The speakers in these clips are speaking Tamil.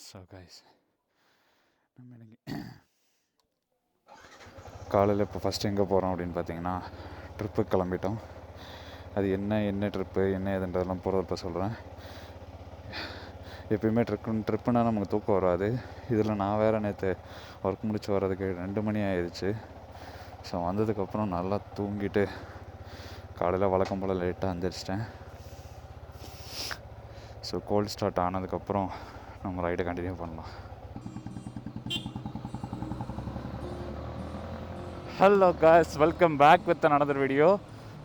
ஸோ கைஸ் நம்ம இன்னைக்கு காலையில் இப்போ ஃபஸ்ட்டு எங்கே போகிறோம் அப்படின்னு பார்த்தீங்கன்னா ட்ரிப்புக்கு கிளம்பிட்டோம். அது என்ன ட்ரிப்பு என்ன ஏதுன்றதெல்லாம் போகிறதப்ப சொல்கிறேன். எப்பயுமே ட்ரிப்புனா நமக்கு தூக்கம் வராது. இதில் நான் வேறு நேற்று ஒர்க் முடிச்சு வர்றதுக்கு 2 மணி ஆயிடுச்சு. ஸோ வந்ததுக்கப்புறம் நல்லா தூங்கிட்டு காலையில் வழக்கம் போல் லேட்டாக எந்திரிச்சிட்டேன். ஸோ கோல்ட் ஸ்டார்ட் ஆனதுக்கப்புறம் நம்ம ரைடை கண்டினியூ பண்ணலாம். Hello guys, welcome back with another video.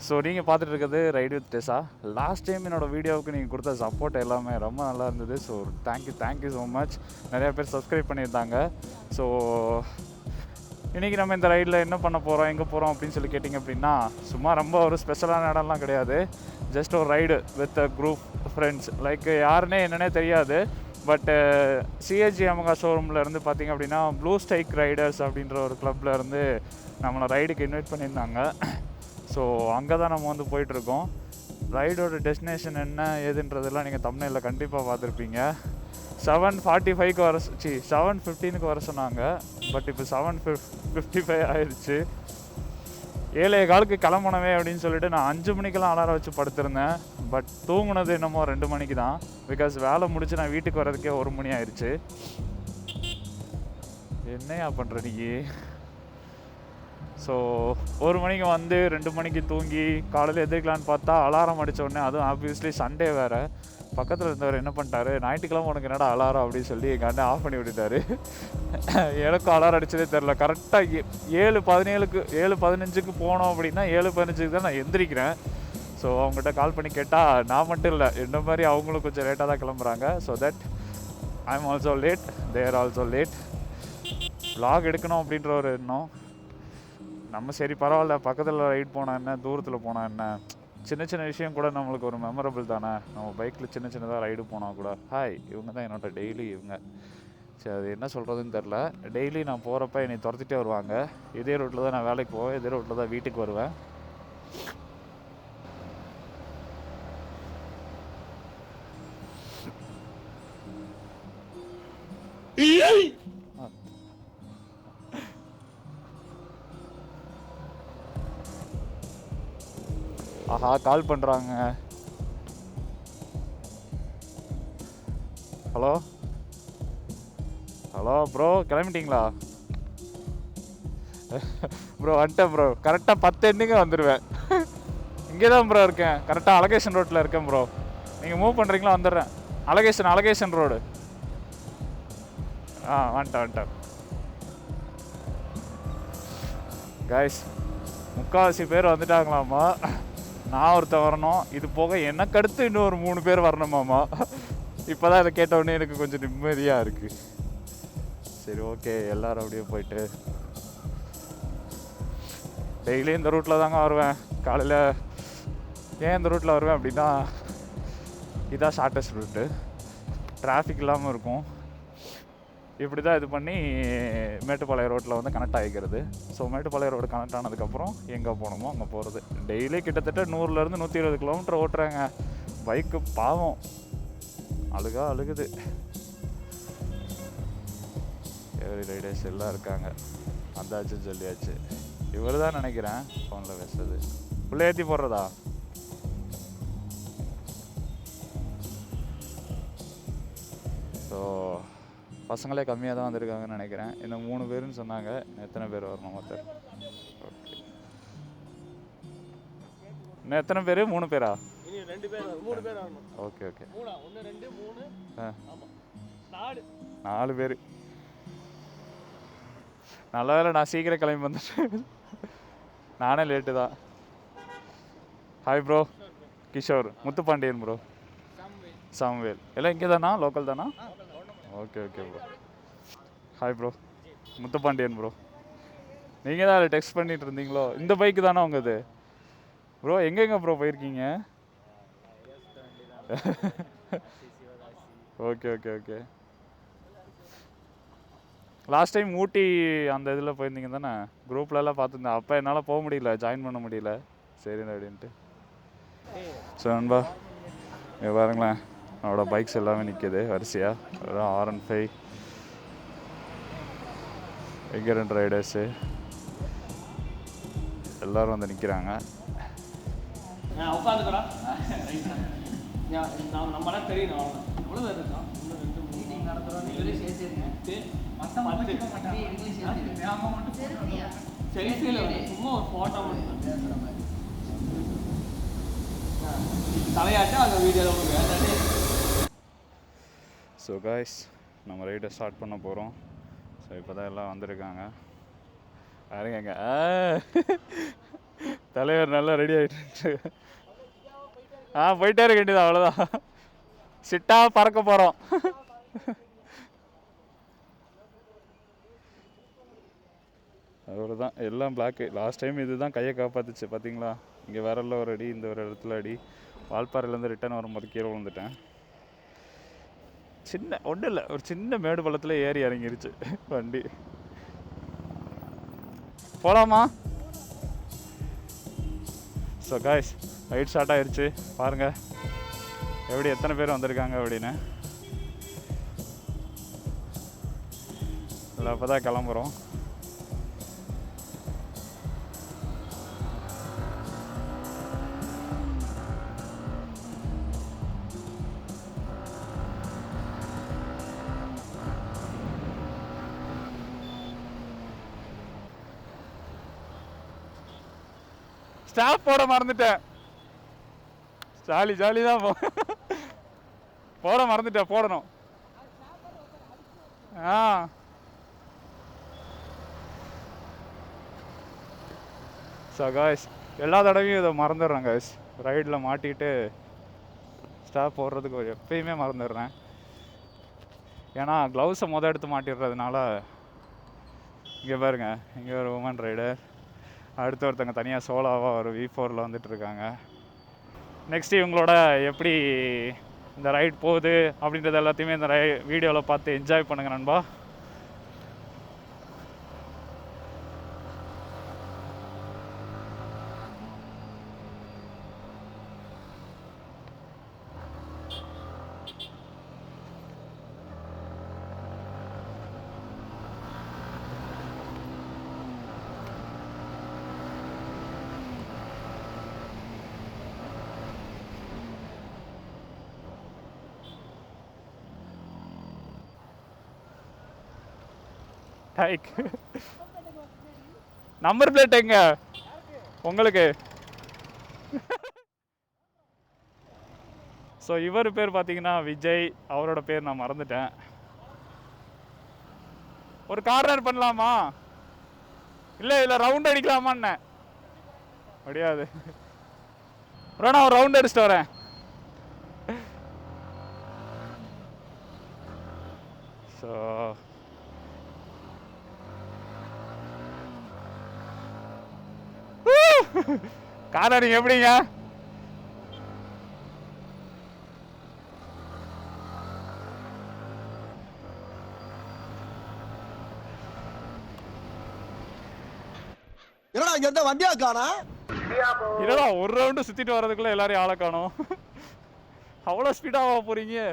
So நீங்கள் பார்த்துட்டு இருக்கிறது ride with Tessa. Last time என்னோடய வீடியோவுக்கு நீங்கள் கொடுத்த சப்போர்ட் எல்லாமே ரொம்ப நல்லா இருந்தது. So thank you so much. நிறையா பேர் சப்ஸ்கிரைப் பண்ணியிருந்தாங்க. ஸோ இன்றைக்கி நம்ம இந்த ரைடில் என்ன பண்ண போகிறோம், எங்கே போகிறோம் அப்படின்னு சொல்லி கேட்டிங்க அப்படின்னா, சும்மா ரொம்ப ஒரு ஸ்பெஷலான இடம்லாம் கிடையாது. ஜஸ்ட் ஒரு ride with group friends. Like யாருன்னே என்னன்னே தெரியாது. பட்டு சிஹெச்சி அமகா ஷோரூமில் இருந்து பார்த்திங்க அப்படின்னா ப்ளூ ஸ்டைக் ரைடர்ஸ் அப்படின்ற ஒரு கிளப்பில் இருந்து நம்மளை ரைடுக்கு இன்வைட் பண்ணியிருந்தாங்க. ஸோ அங்கே தான் நம்ம வந்து போயிட்டுருக்கோம். ரைடோட டெஸ்டினேஷன் என்ன ஏதுன்றதெல்லாம் நீங்கள் தம்ப்நெயிலில் கண்டிப்பாக பார்த்துருப்பீங்க. 7:45க்கு 7:15க்கு வர சொன்னாங்க. பட் இப்போ 7:55 ஆயிடுச்சு. 7:15க்கு கிளம்பணுமே அப்படின்னு சொல்லிட்டு நான் 5 மணிக்கெல்லாம் அலாரம் வச்சு படுத்திருந்தேன். பட் தூங்குனது என்னமோ 2 மணிக்கு தான். பிகாஸ் வேலை முடிச்சு நான் வீட்டுக்கு வர்றதுக்கே 1 மணி ஆயிடுச்சு. என்னையா பண்ணுற நீ? ஸோ 1 மணிக்கு வந்து 2 மணிக்கு தூங்கி காலையில் எதிர்க்கலான்னு பார்த்தா அலாரம் அடித்த உடனே, அதுவும் ஆப்வியஸ்லி சண்டே வேறு. பக்கத்தில் இருந்தவர் என்ன பண்ணிட்டாரு, ஞாயிற்றுக்கிழமை உனக்கு என்னடா அலாரம் அப்படின்னு சொல்லி எங்கள் அண்ணன் ஆஃப் பண்ணி விட்டுட்டாரு. எனக்கும் அலாரம் அடிச்சதே தெரில. கரெக்டாக 7:15க்கு போனோம் அப்படின்னா 7:15க்கு தான் நான் எந்திரிக்கிறேன். ஸோ அவங்ககிட்ட கால் பண்ணி கேட்டால் நான் மட்டும் இல்லை, என்ன மாதிரி அவங்களும் கொஞ்சம் லேட்டாக தான் கிளம்புறாங்க. So that I am also late, they are also late. vlog எடுக்கணும் அப்படின்ற ஒரு எண்ணம். நம்ம சரி பரவாயில்ல, பக்கத்தில் ரைட் போனால் என்ன, தூரத்தில் போனால் என்ன, சின்ன சின்ன விஷயம் கூட நம்மளுக்கு ஒரு மெமரபிள் தானே. நம்ம பைக்கில் சின்ன சின்னதாக ரைடு போனால் கூட. ஹாய், இவங்க தான் என்னோட டெய்லி இவங்க. சரி, அது என்ன சொல்கிறதுன்னு தெரில. டெய்லி நான் போகிறப்ப என்னை துரத்திட்டே வருவாங்க. இதே ரோட்டில் தான் நான் வேலைக்கு போவேன், இதே ரோட்டில் தான் வீட்டுக்கு வருவேன். ஆஹா, கால் பண்ணுறாங்க. ஹலோ ப்ரோ, கிளம்பிட்டீங்களா? ப்ரோ வந்துட்டேன் ப்ரோ. கரெக்டாக 10 எண்ணிக்கு வந்துடுவேன். இங்கே தான் ப்ரோ இருக்கேன். கரெக்டாக அலகேஷன் ரோட்டில் இருக்கேன் ப்ரோ. நீங்கள் மூவ் பண்ணுறீங்களா? வந்துடுறேன். Allocation road. வந்துட்டேன். கைஸ், 3/4 பேர் வந்துட்டாங்களாமா. நான் ஒருத்தன் வரணும். இது போக எனக்கு அடுத்து இன்னொரு 3 பேர் வரணுமாமா. இப்போ தான் இதை கேட்டவுடனே எனக்கு கொஞ்சம் நிம்மதியாக இருக்குது. சரி, ஓகே, எல்லோரும் அப்படியே போயிட்டு டெய்லியும் இந்த ரூட்டில் தாங்க வருவேன். காலையில் ஏன் இந்த ரூட்டில் வருவேன் அப்படின்னா, இதுதான் ஷார்ட்டஸ்ட் ரூட்டு, டிராஃபிக் இல்லாமல் இருக்கும். இப்படி தான் இது பண்ணி மேட்டுப்பாளையம் ரோட்டில் வந்து கனெக்ட் ஆகிக்கிறது. ஸோ மேட்டுப்பாளையம் ரோடு கனெக்ட் ஆனதுக்கப்புறம் எங்கே போகணுமோ அங்கே போகிறது. டெய்லி கிட்டத்தட்ட 100லேருந்து 120 கிலோமீட்டர் ஓட்டுறாங்க. பைக்கு பாவம் அழுகுது. எவ்ரி ரைடர்ஸ் எல்லாம் இருக்காங்க. அந்தாச்சுன்னு சொல்லியாச்சு. இவர் தான் நினைக்கிறேன் ஃபோனில் பேசுறது. உள்ளே ஏற்றி போடுறதா? ஸோ பசங்களே கம்மியாக தான் வந்திருக்காங்கன்னு நினைக்கிறேன். இன்னும் 3 பேருன்னு சொன்னாங்க. எத்தனை பேர் வரணும் மொத்தம்? ஓகே, இன்னும் எத்தனை பேர்? 3 பேரா? 3 பேர் வரணும். ஓகே 1 2 3 4 பேர். நல்ல வேலை நான் சீக்கிரம் கிளம்பி வந்துட்டேன். நானே லேட்டு தான். Hi bro, Kishore. Muthupandian bro. Samuel. எல்லாம் இங்கே தானா? லோக்கல் தானா? Okay bro. Hi bro, Muthupandian bro. நீங்கள் தான் அதில் டெக்ஸ்ட் பண்ணிட்டு இருந்தீங்களோ? இந்த பைக்கு தானே உங்கள் இது ப்ரோ? எங்கெங்கே ப்ரோ போயிருக்கீங்க? ஓகே. லாஸ்ட் டைம் ஊட்டி அந்த இதில் போயிருந்தீங்க தானே? குரூப்லலாம் பார்த்துருந்தேன். அப்போ என்னால் போக முடியல, ஜாயின் பண்ண முடியல. சரிண்ணா அப்படின்ட்டு. ஸோ நண்பா, பாருங்களேன், அவனோட பைக்ஸ் எல்லாமே நிற்கிது வரிசையாக. அப்புறம் R15 எங்கரன் ரைடர்ஸு எல்லோரும் வந்து நிற்கிறாங்க. உட்காந்துக்கிறோம். நம்மளாம் தெரியணும். எவ்வளோ பேர் இருக்கோம்? மீட்டிங் நடத்துகிறோம். நீங்களே சேர்த்துருங்க. செல்ஃபியில் சும்மா ஒரு ஃபோட்டோ மட்டும் தலையாட்டு அந்த வீடியோவில். ஸோ காய்ஸ், நம்ம ரைடை ஸ்டார்ட் பண்ண போகிறோம். ஸோ இப்போ தான் எல்லாம் வந்திருக்காங்க. யாருங்க தலைவர் நல்லா ரெடி ஆகிட்டு போயிட்டே இருக்க வேண்டியது அவ்வளோதான். சிட்டாக பறக்க போகிறோம். அவ்வளோதான், எல்லாம் பிளாக்கு. லாஸ்ட் டைம் இது தான் கையை காப்பாற்றுச்சு பார்த்தீங்களா? இங்கே விரலில் ஒரு அடி, இந்த ஒரு இடத்துல அடி. வால்பாறையிலேருந்து ரிட்டர்ன் வரும்போது கீழே விழுந்துட்டேன். சின்ன ஒன்றும் இல்லை, ஒரு சின்ன மேடு பள்ளத்தில் ஏறி இறங்கிருச்சு வண்டி. போகலாமா? ஸோ காய்ஸ், ரைட் ஸ்டார்ட் ஆகிடுச்சு. பாருங்கள் எப்படி எத்தனை பேர் வந்திருக்காங்க அப்படின்னு. இல்லை அப்போ தான் கிளம்புறோம். ஸ்டாப் போட மறந்துட்டேன். ஜாலி தான் போட மறந்துட்டேன், போடணும். ஸோ காய்ஸ், எல்லா தடவையும் இதை மறந்துடுறேன் காய்ஸ். ரைடில் மாட்டிட்டு ஸ்டாப் போடுறதுக்கு எப்பயுமே மறந்துடுறேன். ஏன்னா க்ளவுஸை எடுத்து மாட்டிடுறதுனால. இங்கே பாருங்க, இங்கே ஒரு உமன் ரைடர், அடுத்து ஒருத்தங்க தனியாக சோலாவாக ஒரு V4 வந்துட்டுருக்காங்க. நெக்ஸ்ட்டு இவங்களோட எப்படி இந்த ரைட் போகுது அப்படின்றது எல்லாத்தையுமே இந்த வீடியோவில் பார்த்து என்ஜாய் பண்ணுங்க நண்பா. நம்பர் பிளேட் எங்க உங்களுக்கு? ஸோ இவர் பேர் பார்த்தீங்கன்னா விஜய். அவரோட பேர் நான் மறந்துட்டேன். ஒரு கார்னர் பண்ணலாமா? இல்லை ரவுண்ட் அடிக்கலாமான்னு முடியாது. நான் ஒரு ரவுண்ட் அடிச்சுட்டு வரேன். ஸோ கார்னரிங் எப்படிங்க? என்னடா இங்க இருந்த வண்டியா காணா? இல்லடா, ஒரு ரவுண்டு சுத்திட்டு வரதுக்குள்ள எல்லாரையும் ஆளை காணோம். அவ்வளோ ஸ்பீடாக போறீங்க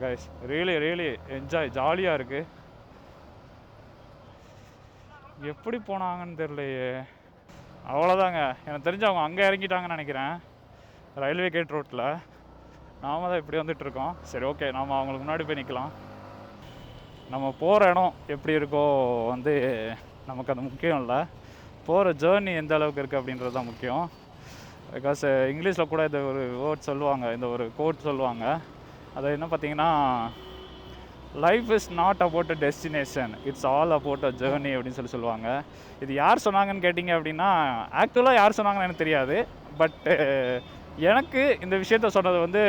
கைஸ். ரியலி என்ஜாய், ஜாலியாக இருக்கு. எப்படி போனாங்கன்னு தெரியலையே. அவ்வளோதாங்க, எனக்கு தெரிஞ்சு அவங்க அங்கே இறங்கிட்டாங்கன்னு நினைக்கிறேன், ரயில்வே கேட் ரோட்டில். நாம தான் இப்படி வந்துட்டுருக்கோம். சரி ஓகே, நாம் அவங்களுக்கு முன்னாடி போய் நிற்கலாம். நம்ம போகிற இடம் எப்படி இருக்கோ நமக்கு அது முக்கியம் இல்லை. போகிற ஜேர்னி எந்த அளவுக்கு இருக்குது அப்படின்றது தான் முக்கியம். பிகாஸ் இங்கிலீஷில் கூட இந்த ஒரு வேர்ட் சொல்லுவாங்க, இந்த ஒரு கோட் சொல்லுவாங்க. அது என்ன பார்த்தீங்கன்னா, life is not about a destination, it's all about a journey அப்படின்னு சொல்லுவாங்க. இது யார் சொன்னாங்கன்னு கேட்டிங்க அப்படின்னா, ஆக்சுவலாக யார் சொன்னாங்கன்னு எனக்கு தெரியாது. பட் எனக்கு இந்த விஷயத்த சொன்னது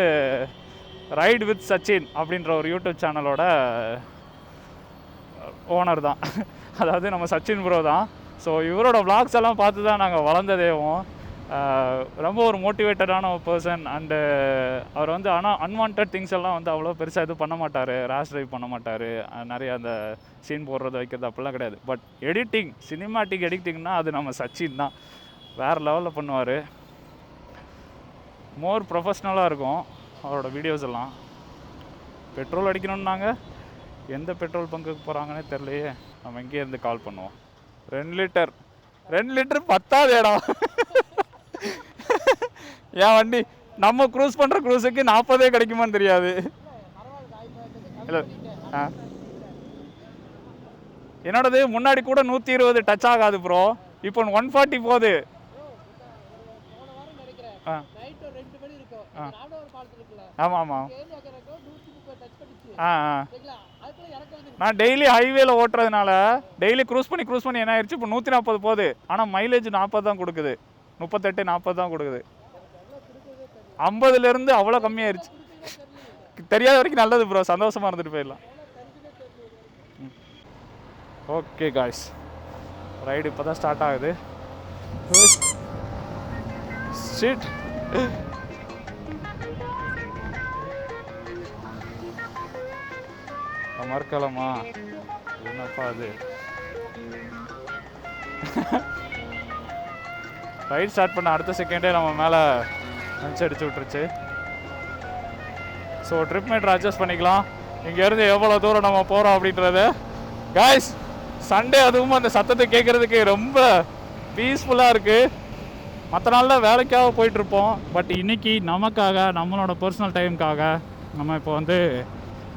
ரைட் வித் சச்சின் அப்படின்ற ஒரு யூடியூப் சேனலோட ஓனர் தான். அதாவது நம்ம சச்சின் ப்ரோ தான். ஸோ இவரோட விளாக்ஸ் எல்லாம் பார்த்து தான் நாங்கள் வளர்ந்ததேவும். ரொம்ப ஒரு மோட்டிவேட்டடான ஒரு பர்சன். அண்டு அவர் ஆனால் அன்வான்ட் திங்ஸ் எல்லாம் அவ்வளோ பெருசாக எதுவும் பண்ண மாட்டார். ரேஷ் ட்ரைவ் பண்ண மாட்டார். நிறைய அந்த சீன் போடுறது வைக்கிறது அப்படிலாம் கிடையாது. பட் எடிட்டிங், சினிமாட்டிக் எடிட்டிங்னால் அது நம்ம சச்சின் தான். வேறு லெவலில் பண்ணுவார். மோர் ப்ரொஃபஷ்னலாக இருக்கும். அவரோட வீடியோஸ் எல்லாம். பெட்ரோல் அடிக்கணும்னாங்க, எந்த பெட்ரோல் பங்குக்கு போகிறாங்கன்னே தெரியலையே. நம்ம எங்கேயே இருந்து கால் பண்ணுவோம். 2 லிட்டர் பத்தாது இடம். என் வண்டி நம்ம க்ரூஸ் பண்ணுற க்ரூஸுக்கு 40 கிடைக்குமான்னு தெரியாது. இல்லை என்னோடது முன்னாடி கூட 120 டச் ஆகாது ப்ரோ. இப்போ 140 போகுது. ஆமாம் ஆமாம். நான் டெய்லி ஹைவேல ஓட்டுறதுனால டெய்லி க்ரூஸ் பண்ணி என்ன ஆயிடுச்சு, இப்போ 140 போகுது. ஆனால் மைலேஜ் 40 தான் கொடுக்குது. 38-40 தான் கொடுக்குது. 50லேருந்து அவ்வளோ கம்மியாயிருச்சு. தெரியாத வரைக்கும் நல்லது ப்ரோ, சந்தோஷமாக இருந்துட்டு போயிடலாம். ஓகே காய்ஸ், ரைடு இப்போ தான் ஸ்டார்ட் ஆகுது. ஷிட். மறக்கலாமா? என்னப்பா அது? ரைட் ஸ்டார்ட் பண்ண அடுத்த செகண்டே நம்ம மேலே லஞ்ச் அடிச்சு விட்டுருச்சு. ஸோ ட்ரிப் மீட்டர் அட்ஜஸ்ட் பண்ணிக்கலாம், இங்கேருந்து எவ்வளோ தூரம் நம்ம போகிறோம் அப்படின்றத. காய்ஸ், சண்டே அதுவும் அந்த சத்தத்தை கேட்குறதுக்கு ரொம்ப பீஸ்ஃபுல்லாக இருக்குது. மற்ற நாளில் வேலைக்காக போயிட்டுருப்போம். பட் இன்றைக்கி நமக்காக, நம்மளோட பர்சனல் டைமுக்காக நம்ம இப்போ வந்து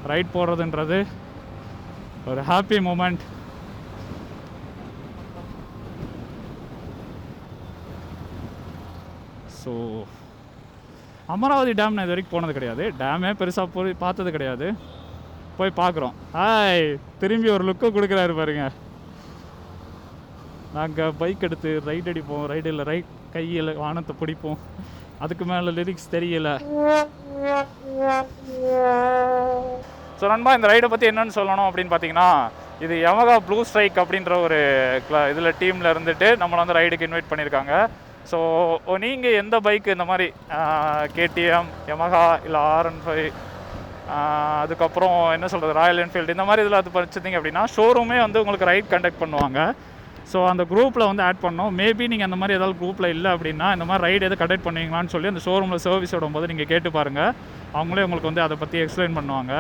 ரைட் போடுறதுன்றது ஒரு happy moment. So Amaravati dam நான் இது வரைக்கும் போனது கிடையாது. டேமே பெருசாக போய் பார்த்தது கிடையாது. போய் பார்க்குறோம். திரும்பி ஒரு லுக்கு கொடுக்குறாரு பாருங்க. நாங்கள் பைக் எடுத்து ரைட் அடிப்போம், ரைட் கையில் வானத்தை பிடிப்போம். அதுக்கு மேலே லிரிக்ஸ் தெரியலை. ஸோ நண்பா, இந்த ரைடை பற்றி என்னென்னு சொல்லணும் அப்படின்னு பார்த்தீங்கன்னா, இது யமகா ப்ளூ ஸ்ட்ரைக் அப்படின்ற ஒரு இதில் டீமில் இருந்துட்டு நம்மளை வந்து ரைடுக்கு இன்வைட் பண்ணியிருக்காங்க. ஸோ நீங்கள் எந்த பைக்கு இந்த மாதிரி கேடிஎம், யமகா இல்லை R15, அதுக்கப்புறம் என்ன சொல்கிறது, ராயல் என்ஃபீல்டு, இந்த மாதிரி இதில் அது படிச்சிருந்தீங்க அப்படின்னா ஷோரூமே வந்து உங்களுக்கு ரைட் கண்டக்ட் பண்ணுவாங்க. ஸோ அந்த குரூப்பில் வந்து ஆட் பண்ணோம். மேபி நீங்கள் அந்த மாதிரி ஏதாவது குரூப்பில் இல்லை அப்படின்னா இந்த மாதிரி ரைடு எது கண்டக்ட் பண்ணுவீங்களான்னு சொல்லி அந்த ஷோரூமில் சர்வீஸ் விடும்போது நீங்கள் கேட்டு பாருங்கள். அவங்களே உங்களுக்கு வந்து அதை பற்றி எக்ஸ்பிளைன் பண்ணுவாங்க.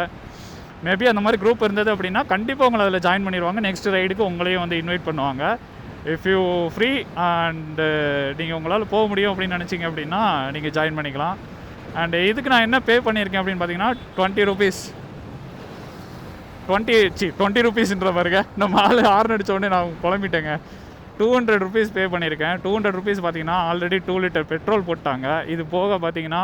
மேபி அந்த மாதிரி குரூப் இருந்தது அப்படின்னா கண்டிப்பாக உங்களை அதில் ஜாயின் பண்ணிடுவாங்க. நெக்ஸ்ட் ரைடுக்கு உங்களையும் வந்து இன்வைட் பண்ணுவாங்க. இஃப் யூ ஃப்ரீ அண்டு நீங்கள் உங்களால் போக முடியும் அப்படின்னு நினச்சிங்க அப்படின்னா நீங்கள் ஜாயின் பண்ணிக்கலாம். அண்டு இதுக்கு நான் என்ன பே பண்ணியிருக்கேன் அப்படின்னு பார்த்தீங்கன்னா 20 rupees. 20 rupeesன்ற பாருங்க, நம்ம ஆள் ஹார்ன் அடித்த உடனே நான் குழம்பிட்டேங்க. 200 rupees பே பண்ணியிருக்கேன். 200 rupees பார்த்தீங்கன்னா ஆல்ரெடி 2 லிட்டர் பெட்ரோல் போட்டாங்க. இது போக பார்த்தீங்கன்னா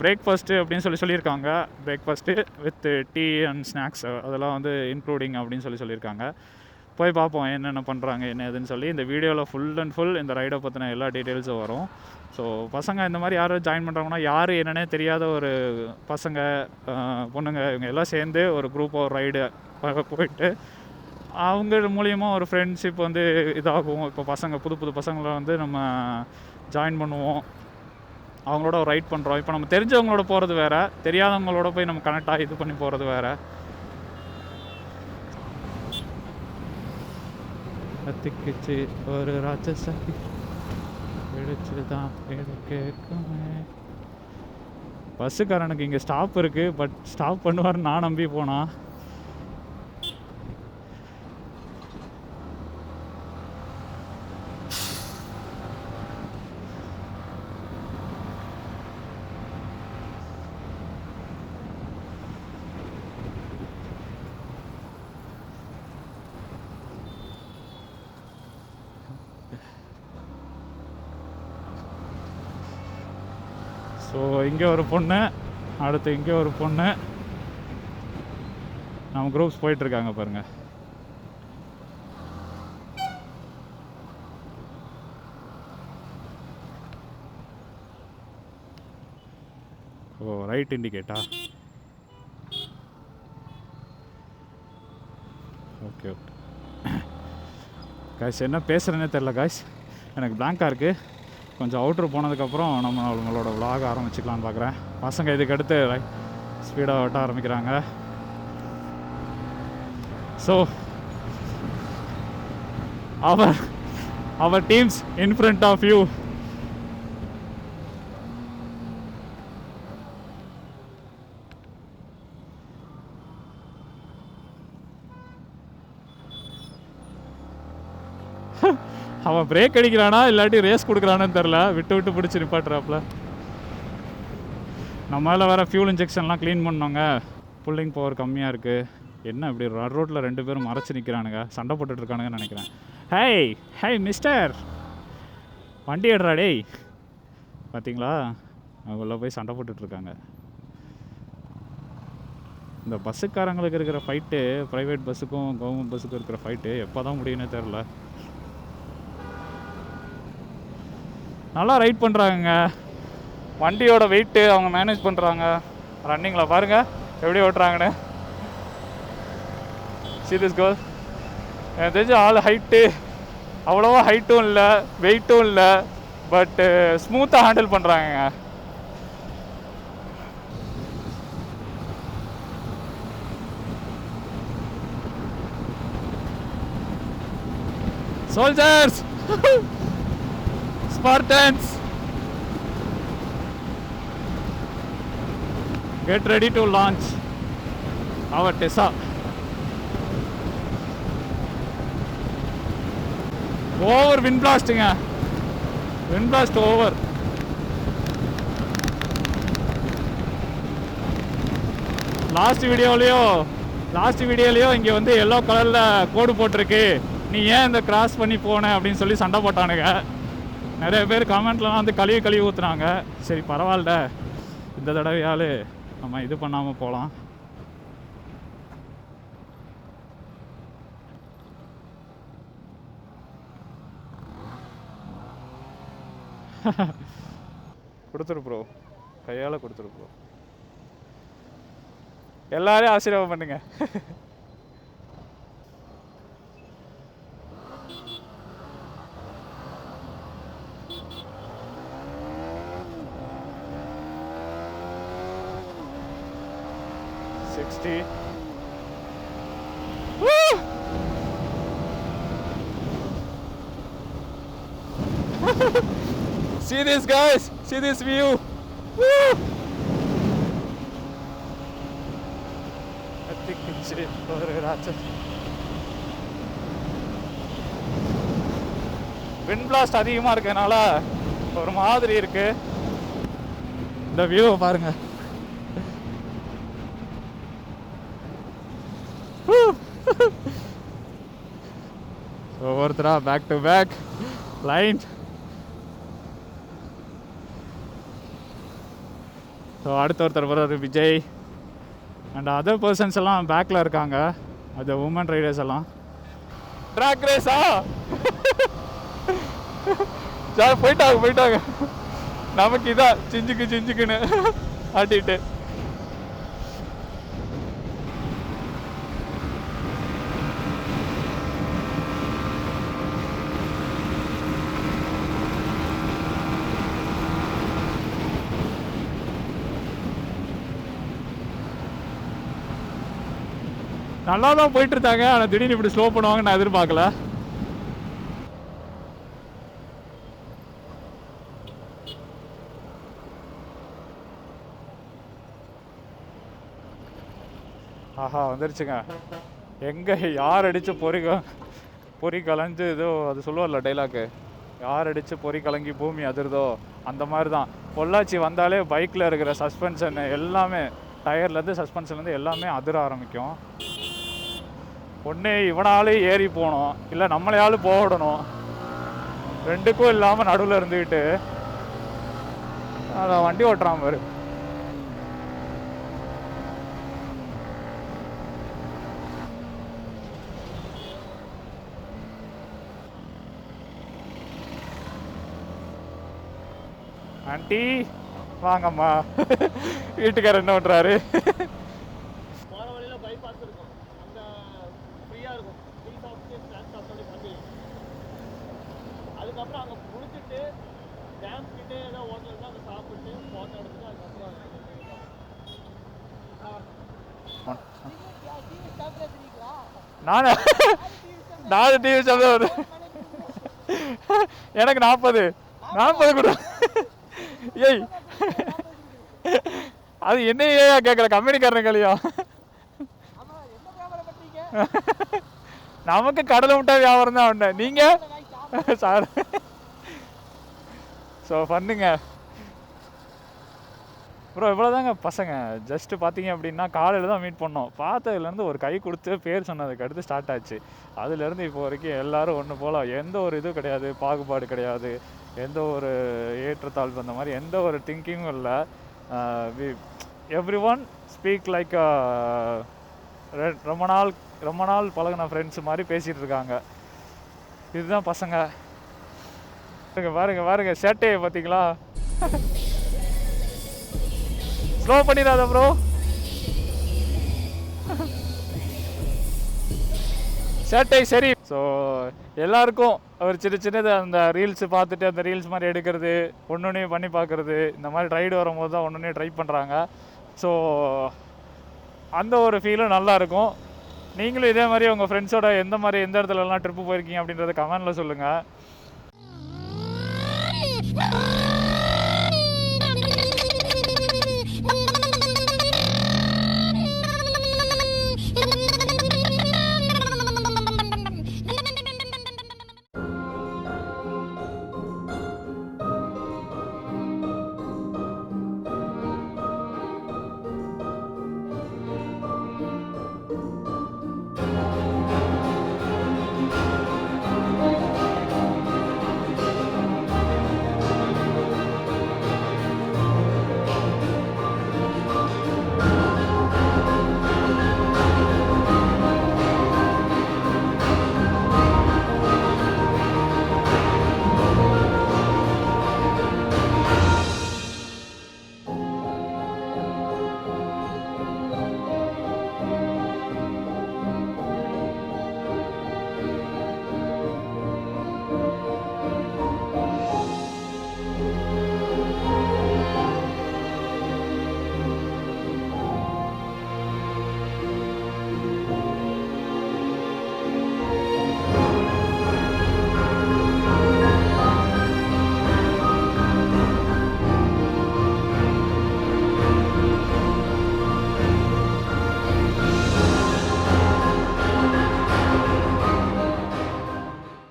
பிரேக்ஃபாஸ்ட்டு அப்படின்னு சொல்லியிருக்காங்க. Breakfast with tea and snacks அதெல்லாம் வந்து இன்க்ளூடிங் அப்படின்னு சொல்லியிருக்காங்க. போய் பார்ப்போம் என்னென்ன பண்ணுறாங்க என்ன ஏதுன்னு சொல்லி. இந்த வீடியோவில் ஃபுல் அண்ட் ஃபுல் இந்த ரைடை பற்றின எல்லா டீட்டெயில்ஸும் வரும். ஸோ பசங்க இந்த மாதிரி யாரும் ஜாயின் பண்ணுறாங்கன்னா, யார் என்னன்னே தெரியாத ஒரு பசங்க பொண்ணுங்க இவங்க எல்லாம் சேர்ந்து ஒரு குரூப்பாக ஒரு ரைடு போயிட்டு அவங்க மூலியமாக ஒரு ஃப்ரெண்ட்ஷிப் வந்து இதாகும். இப்போ பசங்க புது பசங்களை வந்து நம்ம ஜாயின் பண்ணுவோம், அவங்களோட ஒரு ரைட் பண்ணுறோம். இப்போ நம்ம தெரிஞ்சவங்களோட போகிறது வேறு, தெரியாதவங்களோட போய் நம்ம கனெக்டாக இது பண்ணி போகிறது வேறு. கத்திக்கிச்சு ஒரு ராட்சசாதி பிடிச்சு தான் கேட்குமே. பஸ்ஸுக்காரனுக்கு இங்கே ஸ்டாப் இருக்குது, பட் ஸ்டாப் பண்ணுவார் நான் நம்பி போனா. ஸோ இங்கே ஒரு பொண்ணு, அடுத்து இங்கே ஒரு பொண்ணு, நம்ம குரூப்ஸ் போயிட்டுருக்காங்க பாருங்கள். ஓ ரைட் இண்டிகேட்டா? ஓகே ஓகே காய்ஸ், என்ன பேசுகிறேன்னே தெரில காய்ஸ், எனக்கு பிளாங்காக இருக்குது. கொஞ்சம் அவுட்ரு போனதுக்கப்புறம் நம்மளோட விலாக ஆரம்பிச்சிக்கலான்னு பார்க்குறேன். பசங்க இதுக்கு அடுத்து ஸ்பீடாக ஓட்ட ஆரம்பிக்கிறாங்க. So our teams in front of you. அவன் பிரேக் அடிக்கிறானா இல்லாட்டி ரேஸ் கொடுக்குறானு தெரில, விட்டு விட்டு பிடிச்சி நிப்பாட்டுறாப்புல. நம்மளால வேறு ஃபியூல் இன்ஜெக்ஷன்லாம் க்ளீன் பண்ணோங்க, புல்லிங் பவர் கம்மியாக இருக்குது. என்ன இப்படி ரோட்டில் 2 பேரும் மறைச்சி நிற்கிறானுங்க, சண்டை போட்டுட்ருக்கானுங்கன்னு நினைக்கிறேன். ஹே மிஸ்டர், வண்டி எடுறா டேய். பார்த்தீங்களா, உள்ளே போய் சண்டை போட்டுட்ருக்காங்க. இந்த பஸ்ஸுக்காரங்களுக்கு இருக்கிற ஃபைட்டு ப்ரைவேட் பஸ்ஸுக்கும் கவர்மெண்ட் பஸ்ஸுக்கும் இருக்கிற ஃபைட்டு எப்போ தான் முடியும்னே தெரில. நல்லா ரைட் பண்ணுறாங்க, வண்டியோட வெயிட்டு அவங்க மேனேஜ் பண்ணுறாங்க. ரன்னிங்கில் பாருங்கள் எப்படி ஓட்டுறாங்கன்னு. See this girl, எனக்கு தெரிஞ்ச ஆள் ஹைட்டு அவ்வளோவா ஹைட்டும் இல்லை வெயிட்டும் இல்லை, பட்டு ஸ்மூத்தாக ஹேண்டில் பண்ணுறாங்க. Soldiers, Spartans, get ready to launch our Tessa. Over wind பிளாஸ்ட்டுங்க, விண்ட் பிளாஸ்ட் ஓவர். லாஸ்ட் வீடியோலையோ இங்கே வந்து எல்லோ கலரில் கோடு போட்டிருக்கு, நீ ஏன் இந்த கிராஸ் பண்ணி போன அப்படின்னு சொல்லி சண்டை போட்டானுங்க. நிறைய பேர் கமெண்ட்லாம் வந்து கழுவி ஊற்றுனாங்க. சரி பரவாயில்ல, இந்த தடவையால் நம்ம இது பண்ணாமல் போகலாம். கொடுத்துரு ப்ரோ, கையால் கொடுத்துரு ப்ரோ. எல்லாரையும் ஆசீர்வாதம் பண்ணுங்க. See this guys, see this view. Woo! கத்திக்கிச்சு ஒரு ராட்சஸ். விண்ட் பிளாஸ்ட் அதிகமாக இருக்கனால ஒரு மாதிரி இருக்கு. இந்த வியூவை பாருங்க. ஒவ்வொருத்தரா back to back line. So அடுத்த ஒருத்தர் வர்றாரு விஜய் அண்ட் அதர் பர்சன்ஸ் எல்லாம் பேக்கில் இருக்காங்க, அது உமன் ரைடர்ஸ் எல்லாம். ட்ராக் ரேஸா சார் போயிட்டாங்க. நமக்கு இதான் சிஞ்சுக்குன்னு ஆட்டிட்டு. நல்லா தான் போயிட்டு இருந்தாங்க, ஆனால் திடீர்னு இப்படி ஸ்லோ பண்ணுவாங்க நான் எதிர்பார்க்கல. ஆஹா வந்துருச்சுங்க. எங்கே யார் அடித்து பொறி கலைஞ்சு ஏதோ அது சொல்லுவார்ல டைலாக்கு, யார் அடித்து பொறி கலங்கி பூமி அதிர்தோ அந்த மாதிரி தான். பொள்ளாச்சி வந்தாலே பைக்கில் இருக்கிற சஸ்பென்ஷன் எல்லாமே, டயர்லேருந்து சஸ்பென்ஷன்லேருந்து எல்லாமே அதிர ஆரம்பிக்கும். ஒன்று இவனாலே ஏறி போகணும், இல்லை நம்மளையாலும் போடணும், ரெண்டுக்கும் இல்லாமல் நடுவில் இருந்துக்கிட்டு அதை வண்டி ஓட்டுறான் பாரு. ஆண்டி வாங்கம்மா, வீட்டுக்காரர் என்ன பண்ணுறாரு? அதுக்கப்புறம் அங்கே முடிச்சுட்டு டேம் கிட்டே ஏதோ ஹோட்டல் தான் அங்கே சாப்பிட்டு ஃபோட்டோ எடுத்துட்டு அதுக்கப்புறம் நான் டிவி சாப்பிட எனக்கு 40 கொடு. ஏய் அது என்ன ஏன் கேட்கல, கம்பெனிக்காரனுங்களையா? நமக்கு கடலை விட்டா வியாபாரம் தான் உண்டு. நீங்கள் சார் ஸோ பண்ணுங்க ப்ரோ. இவ்வளோதாங்க பசங்க. ஜஸ்ட்டு பார்த்தீங்க அப்படின்னா காலையில் தான் மீட் பண்ணோம். பார்த்ததுலேருந்து ஒரு கை கொடுத்து பேர் சொன்னதுக்கு அடுத்து ஸ்டார்ட் ஆச்சு. அதுலேருந்து இப்போ வரைக்கும் எல்லோரும் ஒன்று போல், எந்த ஒரு இதுவும் கிடையாது, பாகுபாடு கிடையாது, எந்த ஒரு ஏற்றத்தாழ்வு அந்த மாதிரி எந்த ஒரு திங்கிங்கும் இல்லை. எவ்ரி ஒன் ஸ்பீக் லைக் ரொம்ப நாள் பழகின ஃப்ரெண்ட்ஸ் மாதிரி பேசிகிட்டு இருக்காங்க. இதுதான் பசங்க. பாருங்க சேட்டையை பார்த்தீங்களா? ஸ்லோ பண்ணிடாத ப்ரோ. சேட்டை சரி. ஸோ எல்லாருக்கும் ஒரு சின்னது அந்த ரீல்ஸு பார்த்துட்டு அந்த ரீல்ஸ் மாதிரி எடுக்கிறது, ஒன்று பண்ணி பார்க்குறது, இந்த மாதிரி ரைடு வரும்போது தான் ஒன்று ட்ரை பண்ணுறாங்க. ஸோ அந்த ஒரு ஃபீலும் நல்லாயிருக்கும். நீங்களும் இதே மாதிரி உங்கள் ஃப்ரெண்ட்ஸோட எந்த இடத்துலலாம் ட்ரிப்பு போயிருக்கீங்க அப்படின்றத கமெண்டில் சொல்லுங்கள்.